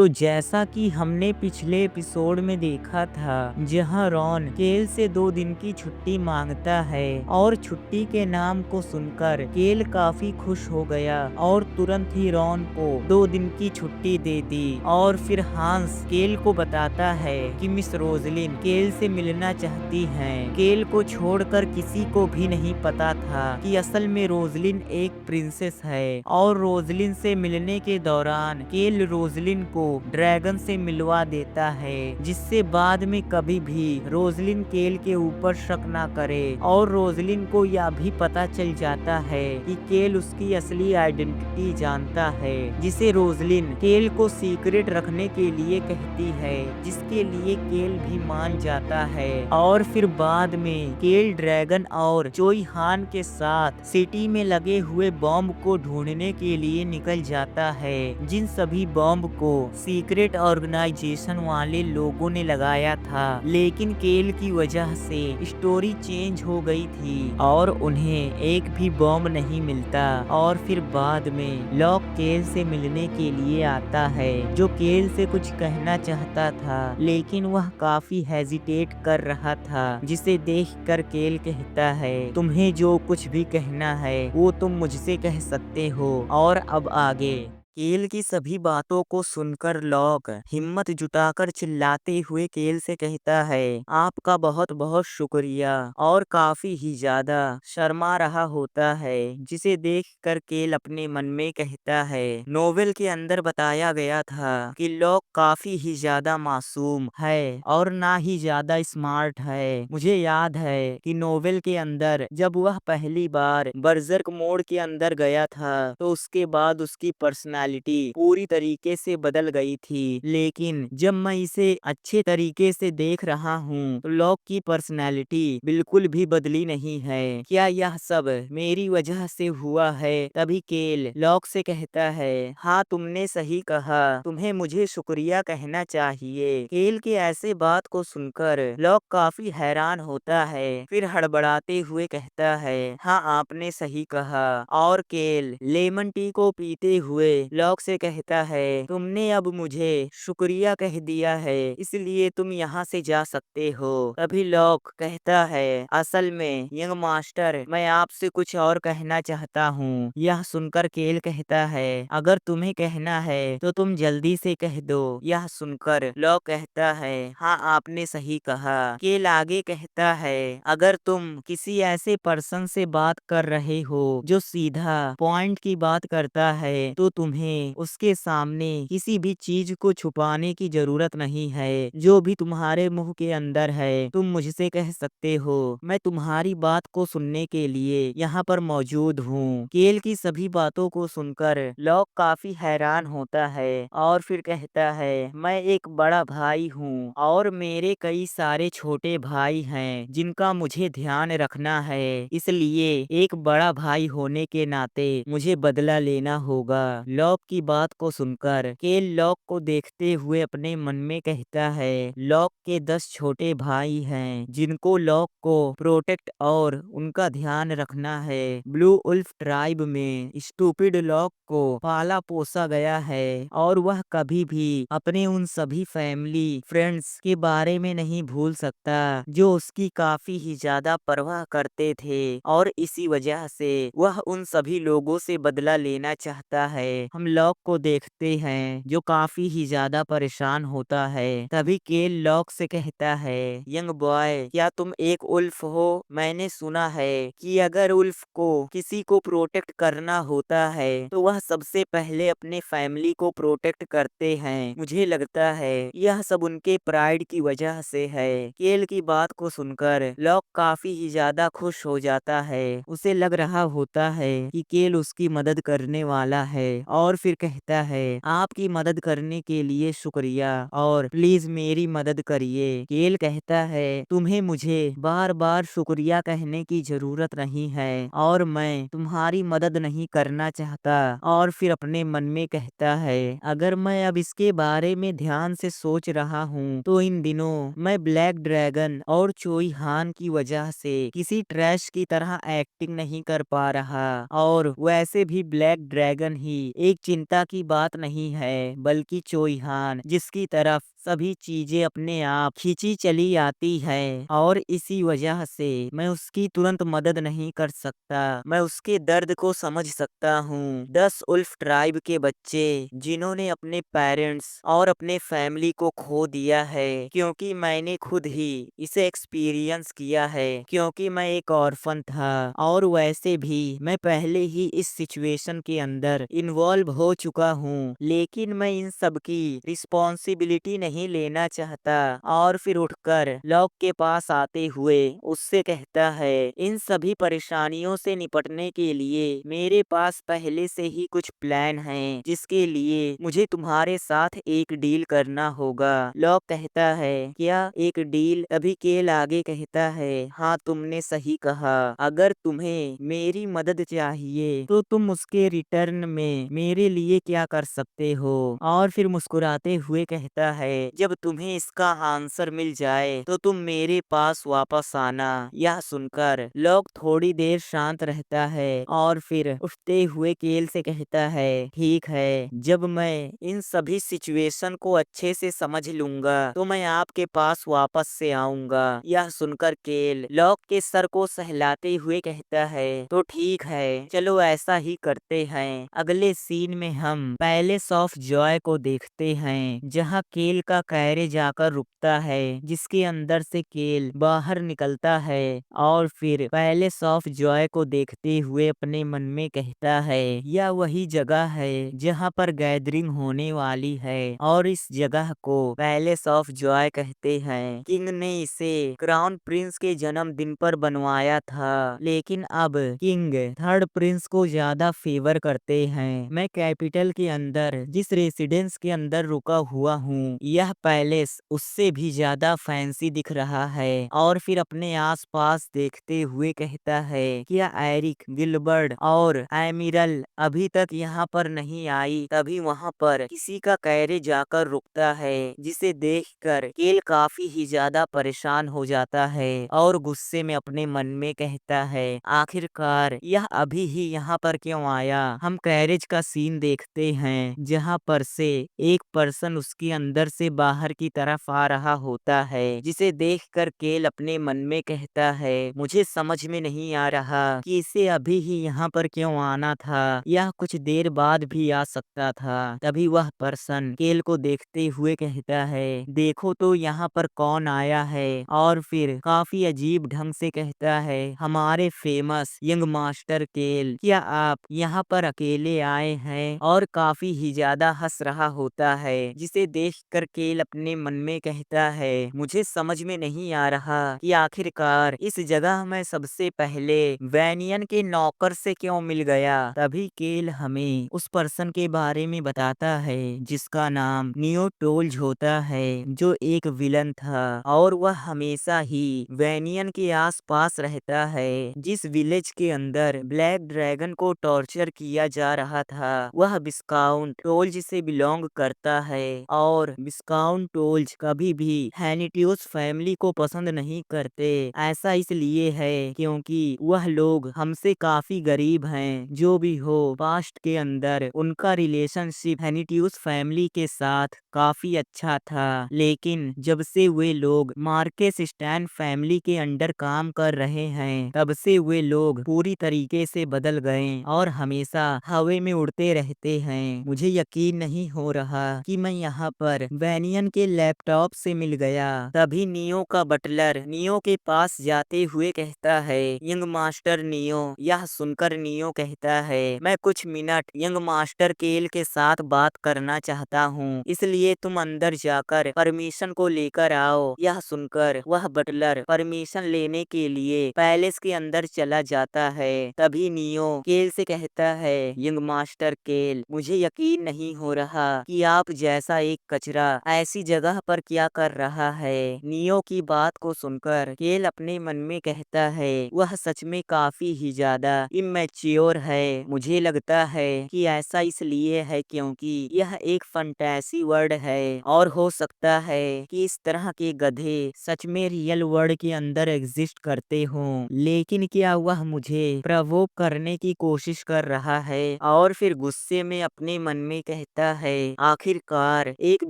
तो जैसा कि हमने पिछले एपिसोड में देखा था, जहां रॉन केल से 2 दिन की छुट्टी मांगता है और छुट्टी के नाम को सुनकर केल काफी खुश हो गया और तुरंत ही रॉन को 2 दिन की छुट्टी दे दी। और फिर हांस केल को बताता है कि मिस रोजलिन केल से मिलना चाहती हैं। केल को छोड़कर किसी को भी नहीं पता था कि असल में रोजलिन एक प्रिंसेस है और रोजलिन से मिलने के दौरान केल रोजलिन को ड्रैगन से मिलवा देता है, जिससे बाद में कभी भी रोजलिन केल के ऊपर शक ना करे। और रोजलिन को यह भी पता चल जाता है कि केल उसकी असली आइडेंटिटी जानता है, जिसे रोजलिन केल को सीक्रेट रखने के लिए कहती है, जिसके लिए केल भी मान जाता है। और फिर बाद में केल ड्रैगन और चोई हान के साथ सिटी में लगे हुए बॉम्ब को ढूंढने के लिए निकल जाता है, जिन सभी बॉम्ब को सीक्रेट ऑर्गेनाइजेशन वाले लोगों ने लगाया था, लेकिन केल की वजह से स्टोरी चेंज हो गई थी और उन्हें एक भी बॉम्ब नहीं मिलता। और फिर बाद में लॉक केल से मिलने के लिए आता है, जो केल से कुछ कहना चाहता था, लेकिन वह काफी हेजिटेट कर रहा था, जिसे देखकर केल कहता है, तुम्हें जो कुछ भी कहना है वो तुम मुझसे कह सकते हो। और अब आगे केल की सभी बातों को सुनकर लॉक हिम्मत जुटाकर चिल्लाते हुए केल से कहता है, आपका बहुत बहुत शुक्रिया। और काफी ही ज्यादा शर्मा रहा होता है, जिसे देखकर केल अपने मन में कहता है, नोवेल के अंदर बताया गया था कि लॉक काफी ही ज्यादा मासूम है और ना ही ज्यादा स्मार्ट है। मुझे याद है कि नोवेल के अंदर जब वह पहली बार बर्जर्क मोड के अंदर गया था, तो उसके बाद उसकी पर्सनालिटी पूरी तरीके से बदल गई थी, लेकिन जब मैं इसे अच्छे तरीके से देख रहा हूँ तो लॉक की पर्सनालिटी बिल्कुल भी बदली नहीं है। क्या यह सब मेरी वजह से हुआ है? तभी केल लॉक से कहता है, हाँ तुमने सही कहा, तुम्हें मुझे शुक्रिया कहना चाहिए। केल के ऐसे बात को सुनकर लॉक काफी हैरान होता है, फिर हड़बड़ाते हुए कहता है, हाँ आपने सही कहा। और केल लेमन टी को पीते हुए लॉक से कहता है, तुमने अब मुझे शुक्रिया कह दिया है, इसलिए तुम यहाँ से जा सकते हो। तभी लॉक कहता है, असल में यंग मास्टर, मैं आपसे कुछ और कहना चाहता हूँ। यह सुनकर केल कहता है, अगर तुम्हें कहना है तो तुम जल्दी से कह दो। यह सुनकर लॉक कहता है, हाँ आपने सही कहा। केल आगे कहता है, अगर तुम किसी ऐसे पर्सन से बात कर रहे हो जो सीधा पॉइंट की बात करता है, तो तुम्हें उसके सामने किसी भी चीज को छुपाने की जरूरत नहीं है। जो भी तुम्हारे मुंह के अंदर है तुम मुझसे कह सकते हो, मैं तुम्हारी बात को सुनने के लिए यहाँ पर मौजूद हूँ। केल की सभी बातों को सुनकर लॉक काफी हैरान होता है और फिर कहता है, मैं एक बड़ा भाई हूँ और मेरे कई सारे छोटे भाई हैं जिनका मुझे ध्यान रखना है, इसलिए एक बड़ा भाई होने के नाते मुझे बदला लेना होगा। लॉक की बात को सुनकर केल लॉक को देखते हुए अपने मन में कहता है, लॉक के 10 छोटे भाई हैं जिनको लॉक को प्रोटेक्ट और उनका ध्यान रखना है। ब्लू उल्फ ट्राइब में स्टूपिड लॉक को पाला पोसा गया है और वह कभी भी अपने उन सभी फैमिली फ्रेंड्स के बारे में नहीं भूल सकता जो उसकी काफी ही ज्यादा परवाह करते थे, और इसी वजह से वह उन सभी लोगों से बदला लेना चाहता है। हम लॉक को देखते हैं जो काफी ही ज्यादा परेशान होता है। तभी केल लॉक से कहता है, यंग बॉय, क्या तुम एक उल्फ हो? मैंने सुना है कि अगर उल्फ को किसी को प्रोटेक्ट करना होता है तो वह सबसे पहले अपने फैमिली को प्रोटेक्ट करते हैं। मुझे लगता है यह सब उनके प्राइड की वजह से है। केल की बात को सुनकर लॉक काफी ही ज्यादा खुश हो जाता है। उसे लग रहा होता है कि केल उसकी मदद करने वाला है और फिर कहता है, आपकी मदद करने के लिए शुक्रिया और प्लीज मेरी मदद करिए। केल कहता है, तुम्हें मुझे बार बार शुक्रिया कहने की जरूरत नहीं है और मैं तुम्हारी मदद नहीं करना चाहता। और फिर अपने मन में कहता है, अगर मैं अब इसके बारे में ध्यान से सोच रहा हूँ तो इन दिनों मैं ब्लैक ड्रैगन और चोई हान की वजह से किसी ट्रैश की तरह एक्टिंग नहीं कर पा रहा, और वैसे भी ब्लैक ड्रैगन ही एक चिंता की बात नहीं है, बल्कि चोइहान जिसकी तरफ सभी चीजें अपने आप खींची चली आती है और इसी वजह से मैं उसकी तुरंत मदद नहीं कर सकता। मैं उसके दर्द को समझ सकता हूँ। 10 उल्फ ट्राइब के बच्चे जिन्होंने अपने पेरेंट्स और अपने फैमिली को खो दिया है, क्योंकि मैंने खुद ही इसे एक्सपीरियंस किया है, क्योंकि मैं एक ऑर्फन था और वैसे भी मैं पहले ही इस सिचुएशन के अंदर इन्वॉल्व हो चुका हूँ। लेकिन मैं इन सब की रिस्पॉन्सिबिलिटी नहीं लेना चाहता और फिर उठकर लॉक के पास आते हुए उससे कहता है, इन सभी परेशानियों से निपटने के लिए मेरे पास पहले से ही कुछ प्लान हैं, जिसके लिए मुझे तुम्हारे साथ एक डील करना होगा। लॉक कहता है, क्या एक डील? तभी केल आगे कहता है, हाँ तुमने सही कहा, अगर तुम्हें मेरी मदद चाहिए तो तुम उसके रिटर्न में मेरे लिए क्या कर सकते हो? और फिर मुस्कुराते हुए कहता है, जब तुम्हें इसका आंसर मिल जाए तो तुम मेरे पास वापस आना। यह सुनकर लॉक थोड़ी देर शांत रहता है और फिर उठते हुए केल से कहता है, ठीक है, जब मैं इन सभी सिचुएशन को अच्छे से समझ लूंगा तो मैं आपके पास वापस से आऊंगा। यह सुनकर केल लॉक के सर को सहलाते हुए कहता है, तो ठीक है, चलो ऐसा ही करते हैं। अगले सीन में हम पैलेस ऑफ जॉय को देखते हैं, जहां केल का कैरेज आकर रुकता है, जिसके अंदर से केल बाहर निकलता है और फिर पैलेस ऑफ जॉय को देखते हुए अपने मन में कहता है, यह वही जगह है जहां पर गैदरिंग होने वाली है और इस जगह को पैलेस ऑफ जॉय कहते हैं। किंग ने इसे क्राउन प्रिंस के जन्मदिन पर बनवाया था, लेकिन अब किंग थर्ड प्रिंस को ज्यादा फेवर करते हैं। मैं कैपिटल के अंदर जिस रेसिडेंस के अंदर रुका हुआ हूँ, यह पैलेस उससे भी ज्यादा फैंसी दिख रहा है और फिर अपने आसपास देखते हुए कहता है, क्या एरिक, गिलबर्ट और एमिरल अभी तक यहाँ पर नहीं आई? तभी वहाँ पर किसी का कैरेज जाकर रुकता है, जिसे देखकर केल काफी ही ज्यादा परेशान हो जाता है और गुस्से में अपने मन में कहता है, आखिरकार यह अभी ही यहाँ पर क्यों आया? हम कैरेज का सीन देखते हैं जहाँ पर से एक पर्सन उसके अंदर से बाहर की तरफ आ रहा होता है, जिसे देखकर केल अपने मन में कहता है, मुझे समझ में नहीं आ रहा कि इसे अभी ही यहाँ पर क्यों आना था, यह कुछ देर बाद भी आ सकता था। तभी वह पर्सन केल को देखते हुए कहता है, देखो तो यहाँ पर कौन आया है, और फिर काफी अजीब ढंग से कहता है, हमारे फेमस यंग मास्टर केल, क्या आप यहाँ पर अकेले आए हैं? और काफी ही ज्यादा हंस रहा होता है, जिसे देखकर केल अपने मन में कहता है, मुझे समझ में नहीं आ रहा कि आखिरकार इस जगह मैं सबसे पहले वैनियन के नौकर से क्यों मिल गया। तभी केल हमें उस पर्सन के बारे में बताता है जिसका नाम नियो टोल्ज होता है, जो एक विलन था और वह हमेशा ही वैनियन के आसपास रहता है। जिस विलेज के अंदर ब्लैक ड्रैगन को टॉर्चर किया जा रहा था, वह विस्काउंट टोल्ज से बिलोंग करता है और विस्काउंट टोल्ज कभी भी हैनिटियोस फैमिली को पसंद नहीं करते। ऐसा इसलिए है क्योंकि वह लोग हमसे काफी गरीब हैं। जो भी हो, पास्ट के अंदर उनका रिलेशनशिप हैनिटियोस फैमिली के साथ काफी अच्छा था, लेकिन जब से वे लोग मार्केस स्टैन फैमिली के अंडर काम कर रहे हैं, तब से वे लोग पूरी तरीके से बदल गए और हमेशा हवा में उड़ते रहते हैं। मुझे यकीन नहीं हो रहा कि मैं यहाँ पर वैनियन के लैपटॉप से मिल गया। तभी नियो का बटलर नियो के पास जाते हुए कहता है, यंग मास्टर नियो। यह सुनकर नियो कहता है, मैं कुछ मिनट यंग मास्टर केल के साथ बात करना चाहता हूँ, इसलिए तुम अंदर जाकर परमिशन को लेकर आओ। यह सुनकर वह बटलर परमिशन लेने के लिए पैलेस के अंदर चला जाता है। तभी नियो केल से कहता है, यंग मास्टर केल, मुझे यकीन नहीं हो रहा कि आप जैसा एक कचरा ऐसी जगह पर क्या कर रहा है। नियो की बात को सुनकर केल अपने मन में कहता है वह सच में काफी ही ज्यादा इमेच्योर है। मुझे लगता है कि ऐसा इसलिए है क्योंकि यह एक फंटेसी वर्ड है और हो सकता है कि इस तरह के गधे सच में रियल वर्ल्ड के अंदर एग्जिस्ट करते हों। लेकिन क्या वह मुझे प्रवोक करने की कोशिश कर रहा है। और फिर गुस्से में अपने मन में कहता है आखिरकार एक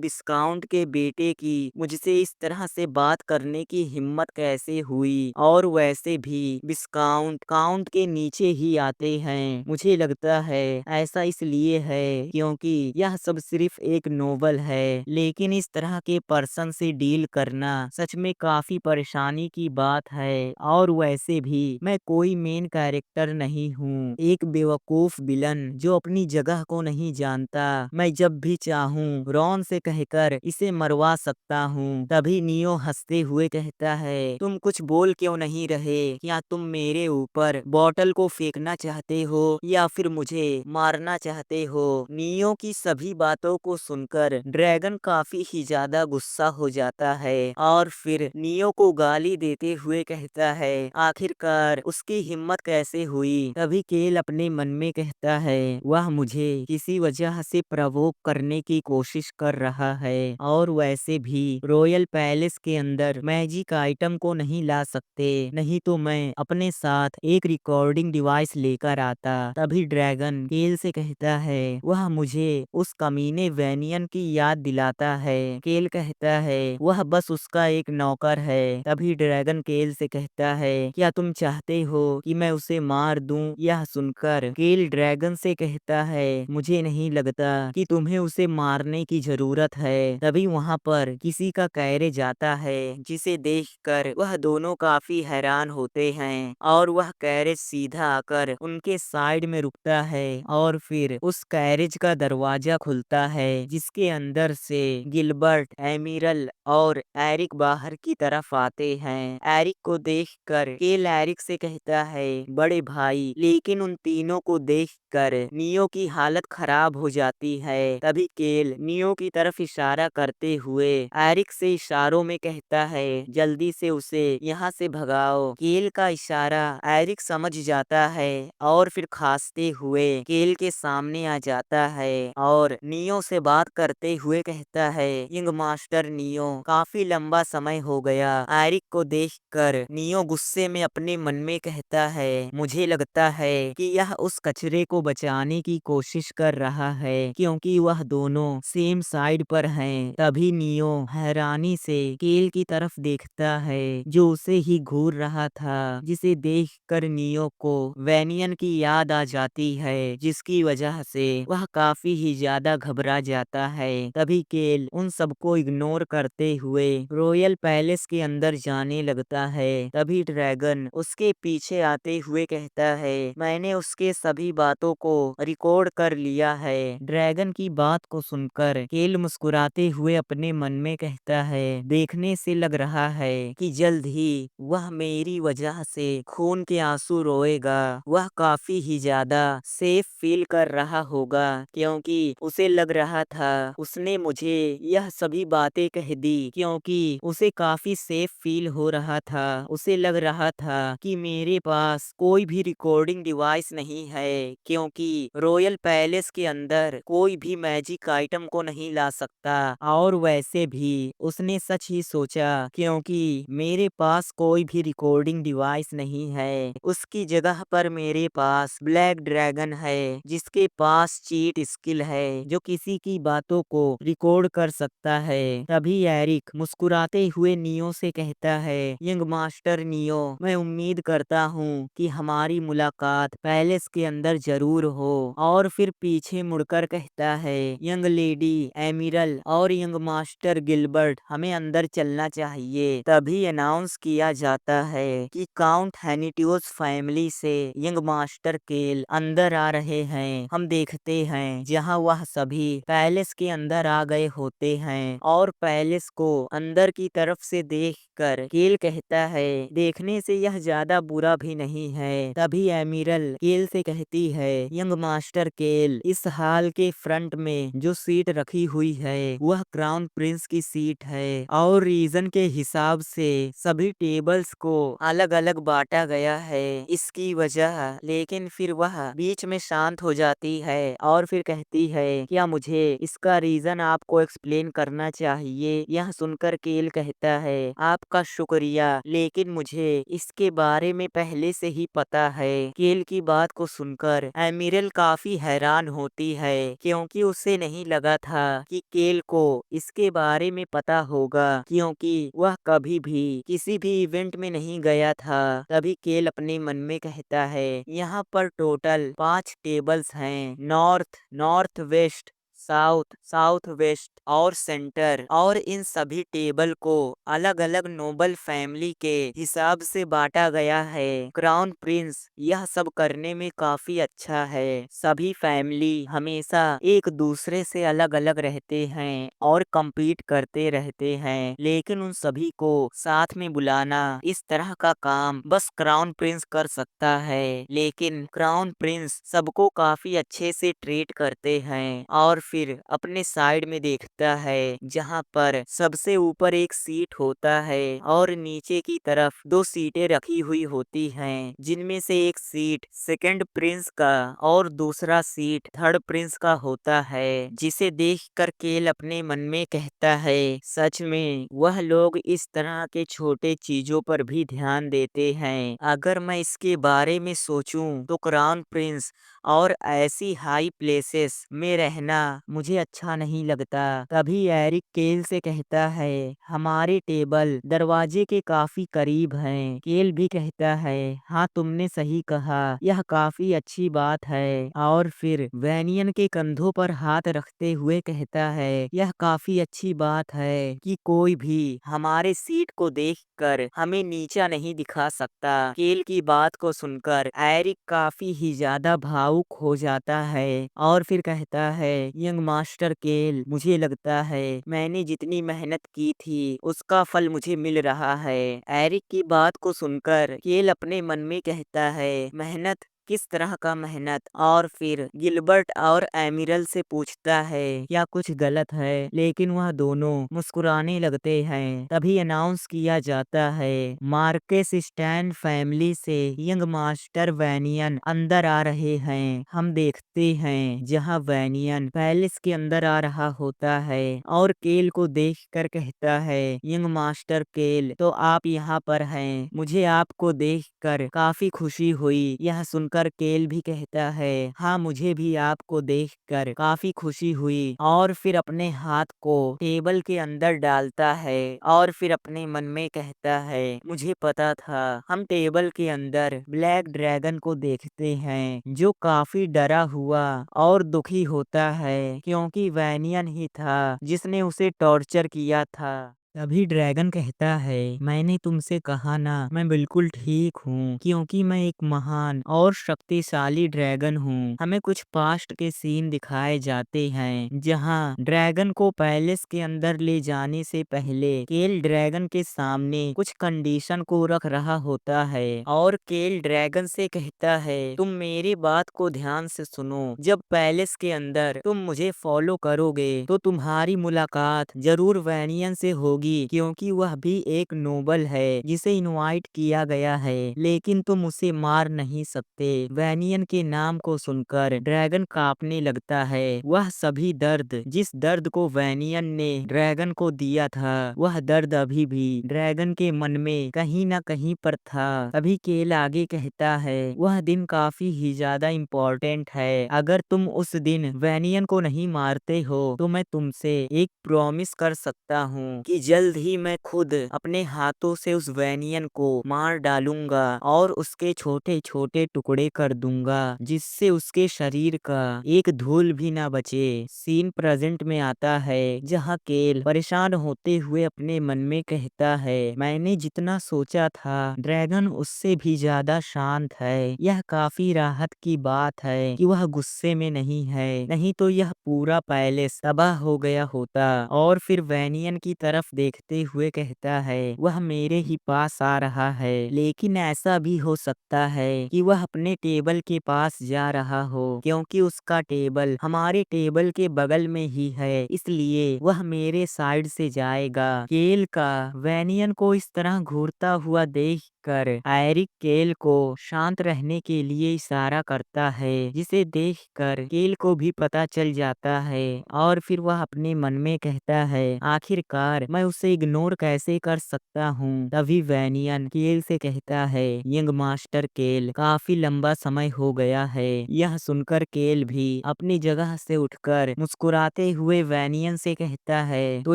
विस्काउंट के बेटे की मुझसे इस तरह से बात करने की हिम्मत कैसे हुई। और वैसे भी विस्काउंट काउंट के नीचे ही आते हैं। मुझे लगता है ऐसा इसलिए है क्योंकि यह सब सिर्फ एक नोवेल है। लेकिन इस तरह के पर्सन से डील करना सच में काफी परेशानी की बात है। और वैसे भी मैं कोई मेन कैरेक्टर नहीं हूँ, एक बेवकूफ विलन जो अपनी जगह को नहीं जानता। मैं जब भी चाहूँ रॉन से कहकर इसे मरवा सकता हूँ। तभी नियो हंसते हुए कहता है तुम कुछ बोल क्यों नहीं रहे। क्या तुम मेरे ऊपर बॉटल को फेंकना चाहते हो या फिर मुझे मारना चाहते हो। नियो की सभी बातों को सुनकर ड्रैगन काफी ही ज्यादा गुस्सा हो जाता है और फिर नियो को गाली देते हुए कहता है आखिरकार उसकी हिम्मत कैसे हुई। तभी केल अपने मन में कहता है वह मुझे किसी वजह से प्रवोक करने की कोशिश कर रहा है। और वैसे भी रॉयल पैलेस के अंदर मैजिक आइटम को नहीं ला सकते, नहीं तो मैं अपने साथ एक रिकॉर्डिंग डिवाइस लेकर आता। तभी ड्रैगन केल से कहता है वह मुझे उस कमीने वेनियन की याद दिलाता है। केल कहता है वह बस उसका एक नौकर है। तभी ड्रैगन केल से कहता है क्या तुम चाहते हो कि मैं उसे मार दूं। यह सुनकर केल ड्रैगन से कहता है मुझे नहीं लगता कि तुम्हें उसे मारने की जरूरत है। तभी वहां पर किसी का कैरेज आता है जिसे देखकर वह दोनों काफी हैरान होते हैं और वह कैरेज सीधा आकर उनके साइड में रुकता है और फिर उस कैरेज का दरवाजा खुलता है जिसके अंदर से गिलबर्ट, एमिरल और एरिक बाहर की तरफ आते हैं। एरिक को देखकर केल एरिक से कहता है बड़े भाई। लेकिन उन तीनों को देखकर नियो की हालत खराब हो जाती है। तभी केल नियो की तरफ इशारा करते हुए एरिक से इशारों में कहता है जल्दी से उसे यहाँ से भगाओ। केल का इशारा एरिक समझ जाता है और फिर खांसते हुए केल के सामने आ जाता है और नियो से बात करते हुए कहता है यंग मास्टर नियो, काफी लंबा समय हो गया। एरिक को देखकर नियो गुस्से में अपने मन में कहता है मुझे लगता है कि यह उस कचरे को बचाने की कोशिश कर रहा है क्योंकि वह दोनों सेम साइड पर हैं। तभी नियो हैरानी से केल की तरफ देखता है जो उसे ही घूर रहा था, जिसे देखकर नियो को वेनियन की याद आ जाती है जिसकी वजह से वह काफी ही ज्यादा घबरा जाता है। तभी केल उन सबको इग्नोर करते हुए रॉयल पैलेस के अंदर जाने लगता है। तभी ड्रैगन उसके पीछे आते हुए कहता है मैंने उसके सभी बातों को रिकॉर्ड कर लिया है। ड्रैगन की बात को सुनकर केल मुस्कुराते हुए अपने मन में कहता है देखने से लग रहा है कि जल्द ही वह मेरी वजह से खून के आंसू रोएगा। वह काफी ही ज्यादा सेफ फील कर रहा होगा क्योंकि उसे लग रहा था उसने मुझे यह सभी बातें कह दी क्योंकि उसे काफी सेफ फील हो रहा था। उसे लग रहा था कि मेरे पास कोई भी रिकॉर्डिंग डिवाइस नहीं है क्योंकि रॉयल पैलेस के अंदर कोई भी मैजिक आइटम को नहीं ला सकता। और वैसे भी उसने सच ही सोचा क्योंकि मेरे पास कोई भी रिकॉर्डिंग डिवाइस नहीं है। उसकी जगह पर मेरे पास ब्लैक ड्रैगन है जिसके पास चीट स्किल है जो किसी की बातों को रिकॉर्ड कर सकता है। तभी एरिक मुस्कुराते हुए नियो से कहता है यंग मास्टर नियो, मैं उम्मीद करता हूँ कि हमारी मुलाकात पैलेस के अंदर जरूर हो। और फिर पीछे मुड़कर कहता है यंग लेडी एमिरल और यंग मास्टर गिलबर्ट, हमें अंदर चलना चाहिए। तभी अनाउंस किया जाता है कि काउंट हैनिट्यूस फैमिली से यंग मास्टर केल अंदर आ रहे हैं। हम देखते हैं जहां वह सभी पैलेस के अंदर आ गए होते हैं और पैलेस को अंदर की तरफ से देखकर केल कहता है देखने से यह ज्यादा बुरा भी नहीं है। तभी एमिरल केल से कहती है यंग मास्टर केल, इस हॉल के फ्रंट में जो सीट रखी हुई है वह क्राउन प्रिंस की सीट है और रीजन के हिसाब से सभी टेबल्स को अलग अलग बांटा गया है इसकी वजह। लेकिन फिर वह बीच में शांत हो जाती है और फिर कहती है क्या मुझे इसका रीजन आपको एक्सप्लेन करना चाहिए। यह सुनकर केल कहता है आपका शुक्रिया, लेकिन मुझे इसके बारे में पहले से ही पता है। केल की बात को सुनकर एमिरल काफी हैरान होती है क्योंकि उसे नहीं लगा था कि केल को इसके बारे में पता होगा, क्योंकि वह कभी भी किसी भी इवेंट में नहीं गया था। तभी केल अपने मन में कहता है यहाँ पर टोटल 5 टेबल्स हैं, north, north west, south, south west और सेंटर, और इन सभी टेबल को अलग अलग नोबल फैमिली के हिसाब से बांटा गया है। क्राउन प्रिंस यह सब करने में काफी अच्छा है। सभी फैमिली हमेशा एक दूसरे से अलग अलग रहते हैं और compete करते रहते हैं, लेकिन उन सभी को साथ में बुलाना इस तरह का काम बस क्राउन प्रिंस कर सकता है। लेकिन क्राउन प्रिंस सबको काफी अच्छे से ट्रीट करते हैं और फिर अपने साइड में देखता है जहाँ पर सबसे ऊपर एक सीट होता है और नीचे की तरफ 2 सीटें रखी हुई होती हैं, जिनमें से एक सीट सेकंड प्रिंस का और दूसरा सीट थर्ड प्रिंस का होता है। जिसे देखकर केल अपने मन में कहता है सच में वह लोग इस तरह के छोटे चीजों पर भी ध्यान देते हैं। अगर मैं इसके बारे में सोचूं तो क्राउन प्रिंस और ऐसी हाई प्लेसेस में रहना मुझे अच्छा नहीं लगता। तभी एरिक केल से कहता है हमारे टेबल दरवाजे के काफी करीब हैं। केल भी कहता है हाँ तुमने सही कहा, यह काफी अच्छी बात है। और फिर वैनियन के कंधों पर हाथ रखते हुए कहता है यह काफी अच्छी बात है कि कोई भी हमारे सीट को देखकर हमें नीचा नहीं दिखा सकता। केल की बात को सुनकर एरिक काफी ही ज्यादा भावुक हो जाता है और फिर कहता है यंग मास्टर केल, मुझे लगता है मैंने जितनी मेहनत की थी उसका फल मुझे मिल रहा है। एरिक की बात को सुनकर केल अपने मन में कहता है मेहनत, किस तरह का मेहनत। और फिर गिलबर्ट और एमिरल से पूछता है क्या कुछ गलत है, लेकिन वह दोनों मुस्कुराने लगते हैं। तभी अनाउंस किया जाता है मार्केस स्टैन फैमिली से यंग मास्टर वैनियन अंदर आ रहे हैं। हम देखते हैं जहां वैनियन पैलेस के अंदर आ रहा होता है और केल को देखकर कहता है यंग मास्टर केल, तो आप यहाँ पर हैं, मुझे आपको देखकर काफी खुशी हुई। यह सुनकर केल भी कहता है हाँ मुझे भी आपको देखकर काफी खुशी हुई। और फिर अपने हाथ को टेबल के अंदर डालता है और फिर अपने मन में कहता है मुझे पता था। हम टेबल के अंदर ब्लैक ड्रैगन को देखते हैं जो काफी डरा हुआ और दुखी होता है क्योंकि वैनियन ही था जिसने उसे टॉर्चर किया था। तभी ड्रैगन कहता है मैंने तुमसे कहा ना, मैं बिल्कुल ठीक हूँ क्योंकि मैं एक महान और शक्तिशाली ड्रैगन हूँ। हमें कुछ पास्ट के सीन दिखाए जाते हैं जहाँ ड्रैगन को पैलेस के अंदर ले जाने से पहले केल ड्रैगन के सामने कुछ कंडीशन को रख रहा होता है और केल ड्रैगन से कहता है तुम मेरी बात को ध्यान से सुनो, जब पैलेस के अंदर तुम मुझे फॉलो करोगे तो तुम्हारी मुलाकात जरूर वैनियन से होगी क्योंकि वह भी एक नोबल है जिसे इनवाइट किया गया है, लेकिन तुम उसे मार नहीं सकते। वैनियन के नाम को सुनकर ड्रैगन कांपने लगता है। वह सभी दर्द जिस दर्द को वैनियन ने ड्रैगन को दिया था वह दर्द अभी भी ड्रैगन के मन में कहीं ना कहीं पर था। अभी केल आगे कहता है वह दिन काफी ही ज्यादा इम्पोर्टेंट है। अगर तुम उस दिन वैनियन को नहीं मारते हो तो मैं तुमसे एक प्रॉमिस कर सकता हूँ कि जल्द ही मैं खुद अपने हाथों से उस वैनियन को मार डालूंगा और उसके छोटे छोटे टुकड़े कर दूंगा जिससे उसके शरीर का एक धूल भी ना बचे। सीन प्रेजेंट में आता है जहाँ केल परेशान होते हुए अपने मन में कहता है मैंने जितना सोचा था ड्रैगन उससे भी ज्यादा शांत है। यह काफी राहत की बात है कि वह गुस्से में नहीं है, नहीं तो यह पूरा पैलेस तबाह हो गया होता। और फिर वैनियन की तरफ देखते हुए कहता है, वह मेरे ही पास आ रहा है, लेकिन ऐसा भी हो सकता है कि वह अपने टेबल के पास जा रहा हो, क्योंकि उसका टेबल हमारे टेबल के बगल में ही है, इसलिए वह मेरे साइड से जाएगा। केल का वैनियन को इस तरह घूरता हुआ देखकर एरिक केल को शांत रहने के लिए इशारा करता है, जिसे देखकर केल को भी पता चल जाता है और फिर वह अपने मन में कहता है, आखिरकार मैं उसे इग्नोर कैसे कर सकता हूँ। तभी वैनियन केल से कहता है, यंग मास्टर केल, काफी लंबा समय हो गया है। यह सुनकर केल भी अपनी जगह से उठकर मुस्कुराते हुए वैनियन से कहता है, तो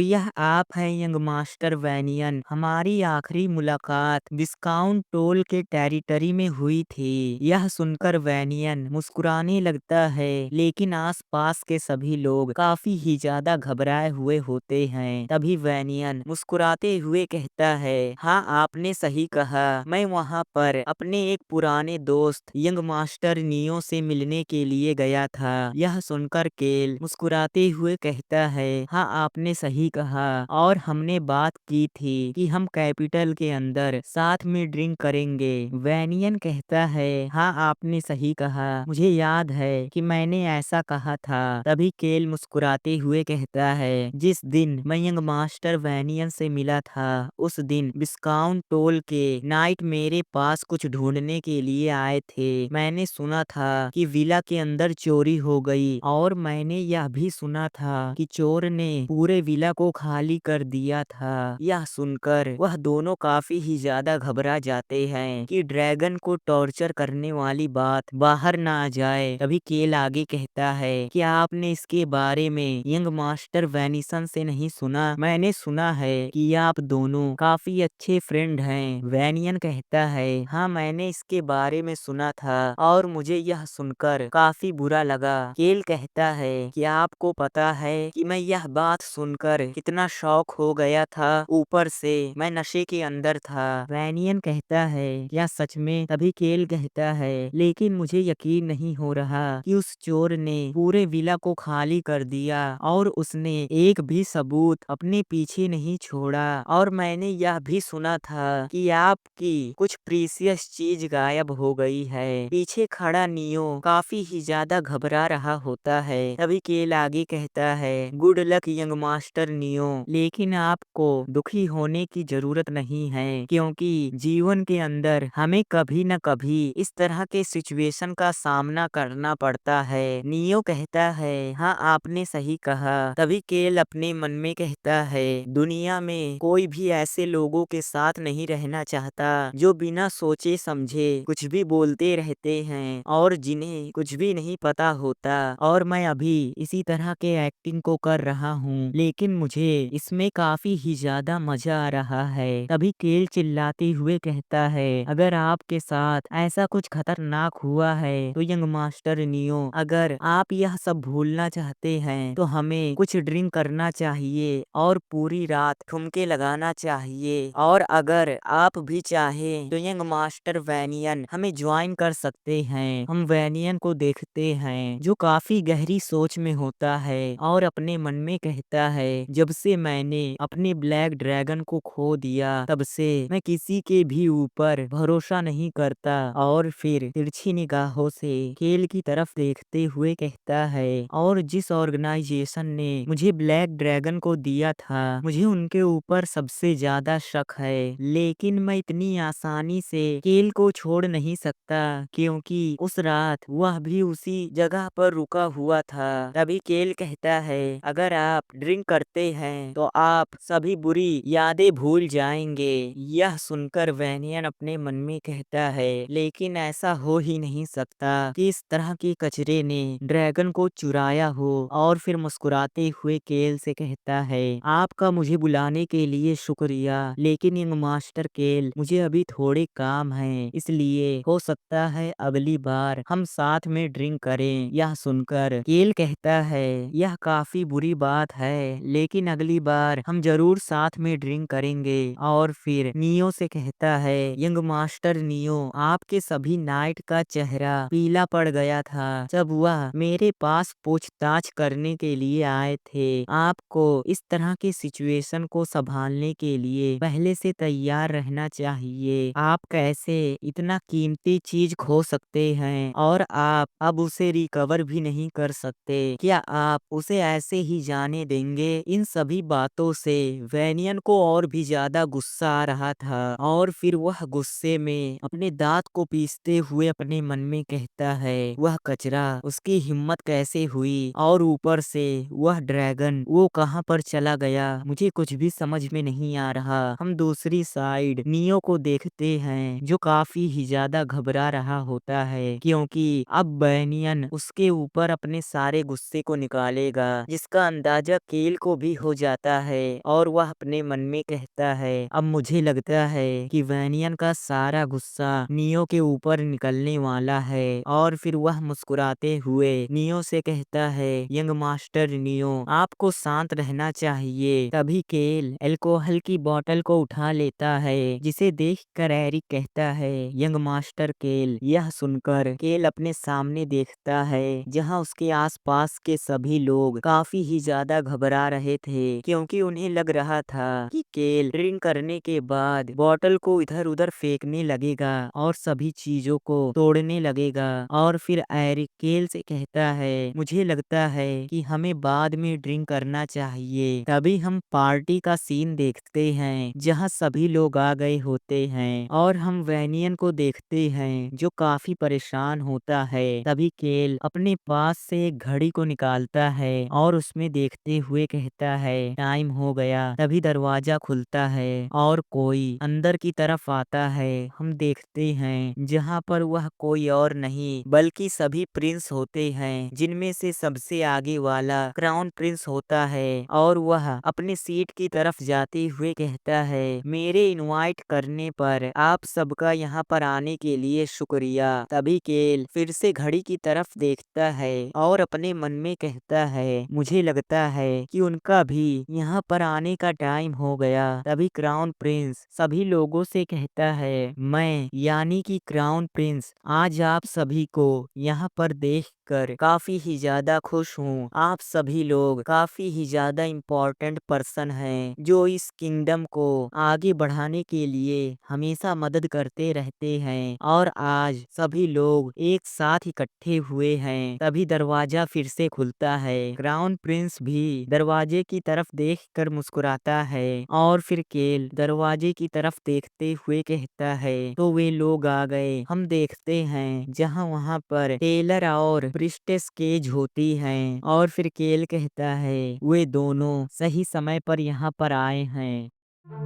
यह आप हैं यंग मास्टर वैनियन। हमारी आखिरी मुलाकात डिस्काउंट टोल के टेरिटरी में हुई थी। यह सुनकर वैनियन मुस्कुराने लगता है, लेकिन आसपास के सभी लोग काफी ही ज्यादा घबराए हुए होते हैं। तभी वैनियन मुस्कुराते हुए कहता है, हाँ आपने सही कहा, मैं वहाँ पर अपने एक पुराने दोस्त यंग मास्टर नियो से मिलने के लिए गया था। यह सुनकर केल मुस्कुराते हुए कहता है, हाँ आपने सही कहा, और हमने बात की थी कि हम कैपिटल के अंदर साथ में ड्रिंक करेंगे। वैनियन कहता है, हाँ आपने सही कहा, मुझे याद है कि मैंने ऐसा कहा था। तभी केल मुस्कुराते हुए कहता है, जिस दिन मैं यंग मास्टर वैनियन से मिला था, उस दिन डिस्काउंट टोल के नाइट मेरे पास कुछ ढूंढने के लिए आए थे। मैंने सुना था कि विला के अंदर चोरी हो गई, और मैंने यह भी सुना था कि चोर ने पूरे विला को खाली कर दिया था। यह सुनकर वह दोनों काफी ही ज्यादा घबरा जाते हैं कि ड्रैगन को टॉर्चर करने वाली बात बाहर ना आ जाए। तभी केल आगे कहता है कि आपने इसके बारे में यंग मास्टर वैनिसन से नहीं सुना? मैंने सुना है कि आप दोनों काफी अच्छे फ्रेंड हैं। वैनियन कहता है, हाँ मैंने इसके बारे में सुना था और मुझे यह सुनकर काफी बुरा लगा। केल कहता है कि आपको पता है कि मैं यह बात सुनकर कितना शॉक हो गया था, ऊपर से मैं नशे के अंदर था। वैनियन कहता है, क्या सच में? तभी केल कहता है, लेकिन मुझे यकीन नहीं हो रहा कि उस चोर ने पूरे विला को खाली कर दिया और उसने एक भी सबूत अपने पीछे नहीं छोड़ा। और मैंने यह भी सुना था कि आपकी कुछ प्रीसियस चीज गायब हो गई है। पीछे खड़ा नियो काफी ही ज्यादा घबरा रहा होता है। तभी केल आगे कहता है, good luck young master neo, लेकिन आपको दुखी होने की जरूरत नहीं है, क्योंकि जीवन के अंदर हमें कभी न कभी इस तरह के सिचुएशन का सामना करना पड़ता है। नियो कहता है, हाँ आपने सही कहा। तभी केल अपने मन में कहता है, दुनिया में कोई भी ऐसे लोगों के साथ नहीं रहना चाहता जो बिना सोचे समझे कुछ भी बोलते रहते हैं और जिन्हें कुछ भी नहीं पता होता। और मैं अभी इसी तरह के एक्टिंग को कर रहा हूँ, लेकिन मुझे इसमें काफी ही ज्यादा मजा आ रहा है। तभी केल चिल्लाते हुए कहता है, अगर आपके साथ ऐसा कुछ खतरनाक हुआ है तो यंग मास्टर नियो, अगर आप यह सब भूलना चाहते हैं तो हमें कुछ ड्रिंक करना चाहिए और पूरी रात ठुमके लगाना चाहिए। और अगर आप भी चाहें तो यंग मास्टर वैनियन हमें ज्वाइन कर सकते हैं। हम वैनियन को देखते हैं जो काफी गहरी सोच में होता है और अपने मन में कहता है, जब से मैंने अपने ब्लैक ड्रैगन को खो दिया तब से मैं किसी के भी ऊपर भरोसा नहीं करता। और फिर तिरछी निगाहों से केल की तरफ देखते हुए कहता है, और जिस ऑर्गेनाइजेशन ने मुझे ब्लैक ड्रैगन को दिया था, मुझे उनके ऊपर सबसे ज्यादा शक है, लेकिन मैं इतनी आसानी से केल को छोड़ नहीं सकता, क्योंकि उस रात वह भी उसी जगह पर रुका हुआ था। तभी केल कहता है, अगर आप ड्रिंक करते हैं तो आप सभी बुरी यादें भूल जाएंगे। यह सुनकर वैनियन अपने मन में कहता है, लेकिन ऐसा हो ही नहीं सकता कि इस तरह के कचरे ने ड्रैगन को चुराया हो। और फिर मुस्कुराते हुए केल से कहता है, आपका मुझे बुलाने के लिए शुक्रिया, लेकिन यंग मास्टर केल, मुझे अभी थोड़े काम हैं, इसलिए हो सकता है अगली बार हम साथ में ड्रिंक करें। यह सुनकर केल कहता है, यह काफी बुरी बात है, लेकिन अगली बार हम जरूर साथ में ड्रिंक करेंगे। और फिर नियो से कहता कहता है, यंग मास्टर नियो, आपके सभी नाइट का चेहरा पीला पड़ गया था जब वह मेरे पास पूछताछ करने के लिए आए थे। आपको इस तरह के सिचुएशन को संभालने के लिए पहले से तैयार रहना चाहिए। आप कैसे इतना कीमती चीज खो सकते हैं और आप अब उसे रिकवर भी नहीं कर सकते। क्या आप उसे ऐसे ही जाने देंगे? इन सभी बातों से वैनियन को और भी ज्यादा गुस्सा आ रहा था और फिर वह गुस्से में अपने दांत को पीसते हुए अपने मन में कहता है, वह कचरा, उसकी हिम्मत कैसे हुई और ऊपर से वह ड्रैगन वो कहाँ पर चला गया, मुझे कुछ भी समझ में नहीं आ रहा। हम दूसरी साइड नियो को देखते हैं जो काफी ही ज्यादा घबरा रहा होता है क्योंकि अब बैनियन उसके ऊपर अपने सारे गुस्से को निकालेगा, जिसका अंदाजा केल को भी हो जाता है और वह अपने मन में कहता है, अब मुझे लगता है कि वैनियन का सारा गुस्सा नियो के ऊपर निकलने वाला है। और फिर वह मुस्कुराते हुए नियो से कहता है, यंग मास्टर नियो, आपको शांत रहना चाहिए। तभी केल अल्कोहल की बोतल को उठा लेता है जिसे देखकर एरिक कहता है, यंग मास्टर केल। यह सुनकर केल अपने सामने देखता है जहां उसके आसपास के सभी लोग काफी ही ज्यादा घबरा रहे थे क्योंकि उन्हें लग रहा था कि केल ड्रिंक करने के बाद बोतल को इधर उधर फेंकने लगेगा और सभी चीजों को तोड़ने लगेगा। और फिर एरिक केल से कहता है, मुझे लगता है कि हमें बाद में ड्रिंक करना चाहिए। तभी हम पार्टी का सीन देखते हैं जहां सभी लोग आ गए होते हैं और हम वैनियन को देखते हैं जो काफी परेशान होता है। तभी केल अपने पास से एक घड़ी को निकालता है और उसमें देखते हुए कहता है, टाइम हो गया। तभी दरवाजा खुलता है और कोई अंदर की तरफ आता है। हम देखते हैं जहां पर वह कोई और नहीं बल्कि सभी प्रिंस होते हैं, जिनमें से सबसे आगे वाला क्राउन प्रिंस होता है और वह अपने सीट की तरफ जाते हुए कहता है, मेरे इनवाइट करने पर आप सबका यहाँ पर आने के लिए शुक्रिया। तभी केल फिर से घड़ी की तरफ देखता है और अपने मन में कहता है, मुझे लगता है कि उनका भी यहाँ पर आने का टाइम हो गया। तभी क्राउन प्रिंस सभी लोगों से कहता है, मैं यानी कि क्राउन प्रिंस आज आप सभी को यहाँ पर देखकर काफी ही ज्यादा खुश हूँ। आप सभी लोग काफी ही ज्यादा इम्पोर्टेंट पर्सन हैं जो इस किंगडम को आगे बढ़ाने के लिए हमेशा मदद करते रहते हैं और आज सभी लोग एक साथ इकट्ठे हुए हैं। तभी दरवाजा फिर से खुलता है। क्राउन प्रिंस भी दरवाजे की तरफ देखकर मुस्कुराता है और फिर केल दरवाजे की तरफ देखते हुए कहता है, तो वे लोग आ गए। हम देखते हैं जहां वहां पर टेलर और प्रिस्टेस केज होती हैं और फिर केल कहता है, वे दोनों सही समय पर यहाँ पर आए हैं।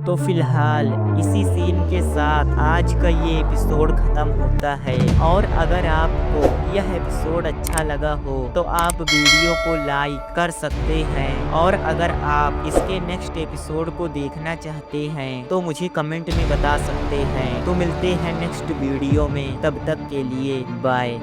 तो फिलहाल इसी सीन के साथ आज का ये एपिसोड खत्म होता है और अगर आपको यह एपिसोड अच्छा लगा हो तो आप वीडियो को लाइक कर सकते हैं और अगर आप इसके नेक्स्ट एपिसोड को देखना चाहते हैं तो मुझे कमेंट में बता सकते हैं। तो मिलते हैं नेक्स्ट वीडियो में, तब तक के लिए बाय।